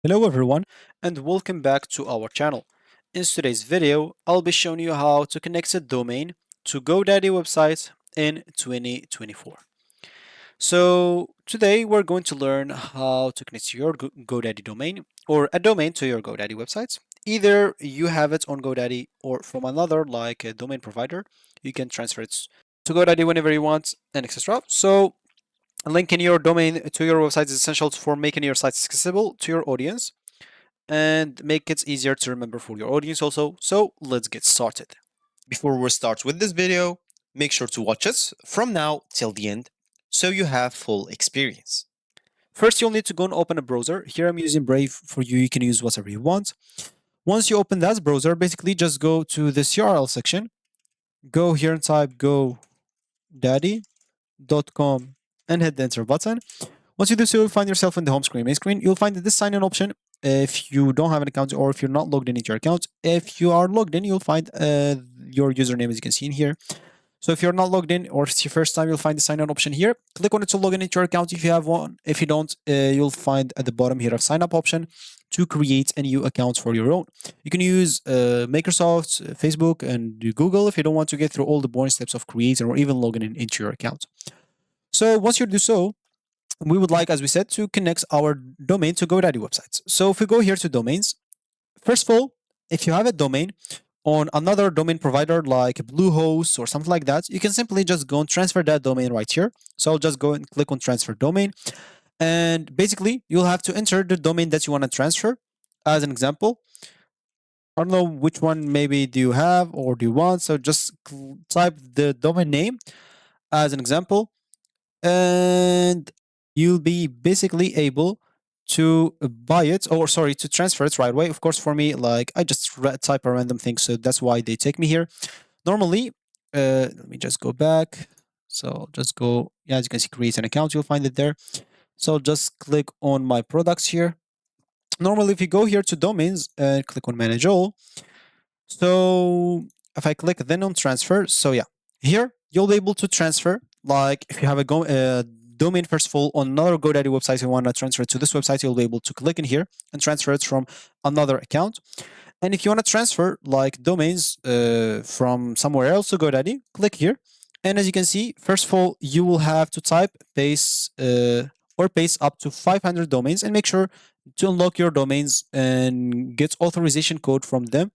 Hello everyone and welcome back to our channel. In today's video, I'll be showing you how to connect a domain to GoDaddy website in 2024. So today we're going to learn how to connect your GoDaddy domain or a domain to your GoDaddy website. Either you have it on GoDaddy or from another like a domain provider. You can transfer it to GoDaddy whenever you want and etc. So linking your domain to your website is essential for making your site accessible to your audience and make it easier to remember for your audience also. So let's get started. Before we start with this video, make sure to watch us from now till the end so you have full experience. First, you'll need to go and open a browser. Here I'm using Brave. For you, you can use whatever you want. Once you open that browser, basically just go to this URL section. Go here and type godaddy.com and hit the enter button. Once you do so, you'll find yourself in the home screen. Main screen, you'll find this sign in option if you don't have an account or if you're not logged in into your account. If you are logged in, you'll find your username as you can see in here. So if you're not logged in or it's your first time, you'll find the sign in option here. Click on it to log in into your account if you have one. If you don't, you'll find at the bottom here a sign up option to create a new account for your own. You can use Microsoft, Facebook, and Google if you don't want to get through all the boring steps of creating or even logging in into your account. So once you do so, we would like, as we said, to connect our domain to GoDaddy websites. So if we go here to domains, first of all, if you have a domain on another domain provider like Bluehost or something like that, you can simply just go and transfer that domain right here. So I'll just go and click on transfer domain. And basically, you'll have to enter the domain that you want to transfer. As an example, I don't know which one maybe do you have or do you want. So just type the domain name as an example. And you'll be basically able to buy it or sorry to transfer it right away. Of course, for me, like I just type a random thing, so that's why they take me here. Normally, let me just go back. So just go, yeah, as you can see, create an account, you'll find it there. So just click on my products here. Normally, if you go here to domains and click on manage all, so if I click then on transfer, so yeah, here you'll be able to transfer. Like if you have a domain first of all on another GoDaddy website, you want to transfer it to this website, you'll be able to click in here and transfer it from another account. And if you want to transfer like domains from somewhere else to GoDaddy, click here. And as you can see, first of all, you will have to type paste or paste up to 500 domains and make sure to unlock your domains and get authorization code from them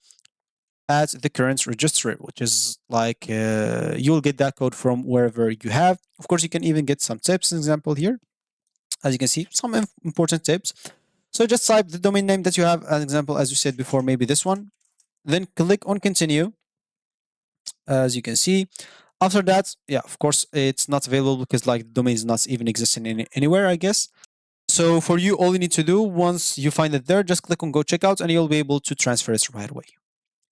at the current registrar, which is like you'll get that code from wherever you have. Of course, you can even get some tips. An example here, as you can see, some important tips. So just type the domain name that you have. An example, as you said before, maybe this one. Then click on continue. As you can see, after that, yeah, of course, it's not available because like the domain is not even existing anywhere, I guess. So for you, all you need to do once you find it there, just click on go checkout and you'll be able to transfer it right away.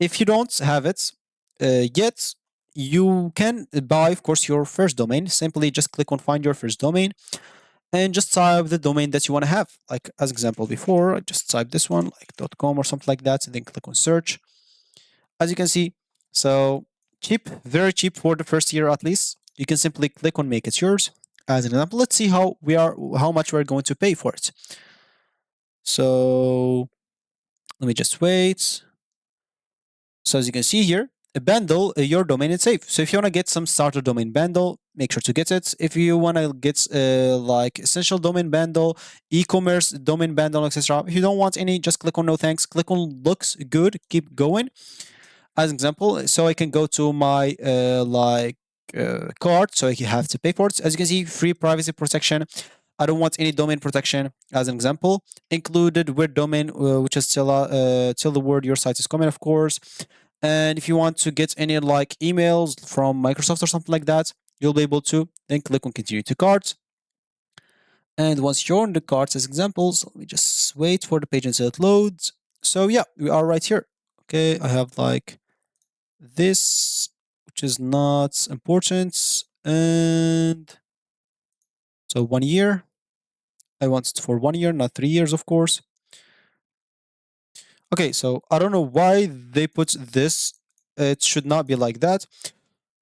If you don't have it yet, you can buy, of course, your first domain. Simply just click on find your first domain and just type the domain that you want to have. Like as example before, I just type this one, like .com or something like that, and then click on search. As you can see, so cheap, very cheap for the first year at least. You can simply click on make it yours. As an example, let's see how much we're going to pay for it. So let me just wait. So as you can see here, a bundle, your domain is safe. So if you want to get some starter domain bundle, make sure to get it. If you want to get like essential domain bundle, e-commerce domain bundle, etc. If you don't want any, just click on no thanks. Click on looks good, keep going. As an example, so I can go to my cart, so I have to pay for it. As you can see, free privacy protection. I don't want any domain protection. As an example, included with domain, which is till the word your site is coming, of course. And if you want to get any like emails from Microsoft or something like that, you'll be able to then click on continue to cart. And once you're on the carts as examples, let me just wait for the page until it loads. So yeah, we are right here. Okay, I have like this, which is not important, and so 1 year. I want it for 1 year, not 3 years, of course. Okay, so I don't know why they put this. It should not be like that.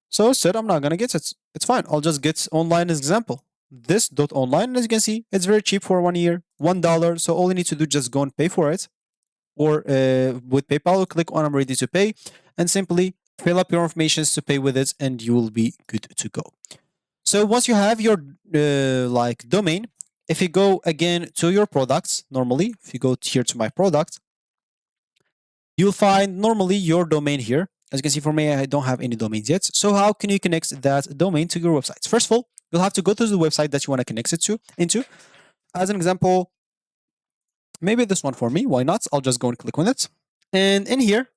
So I said I'm not gonna get it. It's fine. I'll just get online as example. this .online, and as you can see, it's very cheap for 1 year, $1. So all you need to do, just go and pay for it, or with PayPal, click on I'm ready to pay, and simply fill up your information to pay with it, and you will be good to go. So once you have your like domain, if you go again to your products, normally, if you go here to my product, you'll find normally your domain here. As you can see, for me, I don't have any domains yet. So how can you connect that domain to your website? First of all, you'll have to go to the website that you want to connect it to into. As an example, maybe this one for me. Why not? I'll just go and click on it. And in here,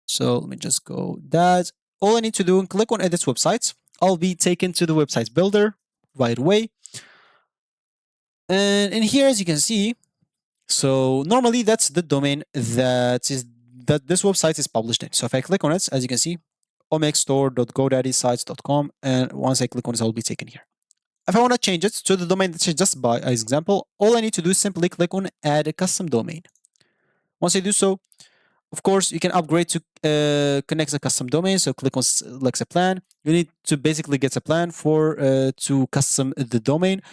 so let me just go that. All I need to do is click on edit website. I'll be taken to the website builder right away. And in here, as you can see, so normally that's the domain that this website is published in. So if I click on it, as you can see, omexstore.godaddysites.com, and once I click on it, I'll be taken here. If I want to change it to the domain that I just buy as example, all I need to do is simply click on add a custom domain. Once I do so, of course, you can upgrade to connect a custom domain. So click on select a plan. You need to basically get a plan for to custom the domain.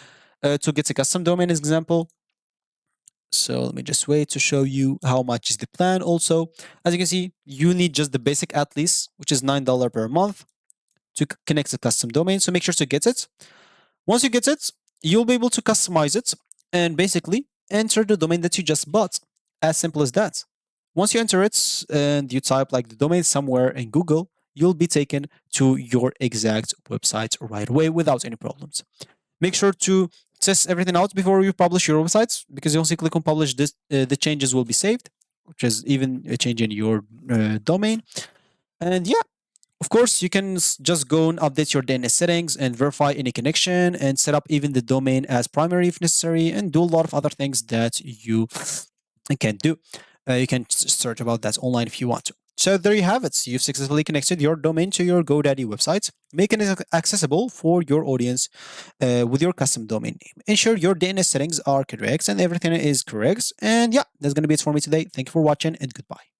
To get a custom domain as example. So let me just wait to show you how much is the plan also. As you can see, you need just the basic at least, which is $9 per month to connect a custom domain. So make sure to get it. Once you get it, you'll be able to customize it and basically enter the domain that you just bought. As simple as that. Once you enter it and you type like the domain somewhere in Google, you'll be taken to your exact website right away without any problems. Make sure to test everything out before you publish your websites, because once you click on publish, this the changes will be saved, which is even a change in your domain. And yeah, of course, you can just go and update your DNS settings and verify any connection and set up even the domain as primary if necessary, and do a lot of other things that you can do. You can search about that online if you want to. So there you have it. You've successfully connected your domain to your GoDaddy website, making it accessible for your audience with your custom domain name. Ensure your DNS settings are correct and everything is correct. And yeah, that's going to be it for me today. Thank you for watching and goodbye.